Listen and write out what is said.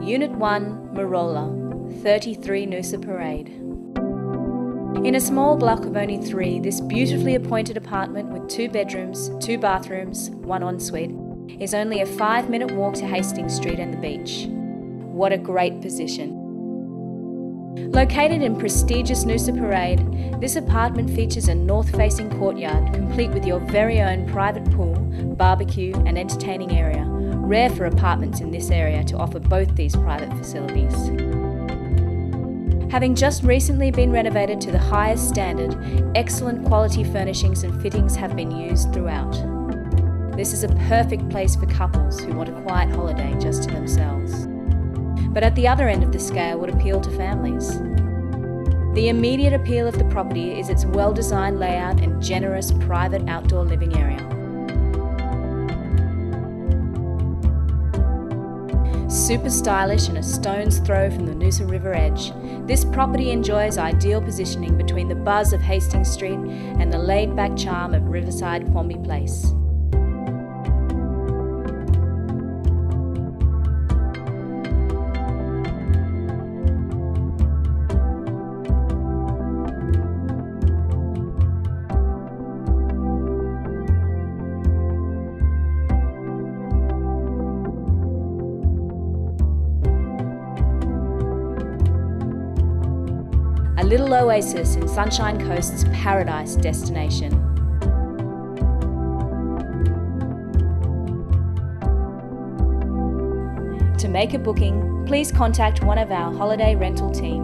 Unit 1, Marola, 33 Noosa Parade. In a small block of only 3, this beautifully appointed apartment with 2 bedrooms, 2 bathrooms, 1 ensuite, is only a 5-minute walk to Hastings Street and the beach. What a great position. Located in prestigious Noosa Parade, this apartment features a north-facing courtyard complete with your very own private pool, barbecue and entertaining area. Rare for apartments in this area to offer both these private facilities. Having just recently been renovated to the highest standard, excellent quality furnishings and fittings have been used throughout. This is a perfect place for couples who want a quiet holiday just to themselves. But at the other end of the scale would appeal to families. The immediate appeal of the property is its well-designed layout and generous private outdoor living area. Super stylish and a stone's throw from the Noosa River edge, this property enjoys ideal positioning between the buzz of Hastings Street and the laid-back charm of Riverside Quamby Place. A little oasis in Sunshine Coast's paradise destination. To make a booking, please contact one of our holiday rental team.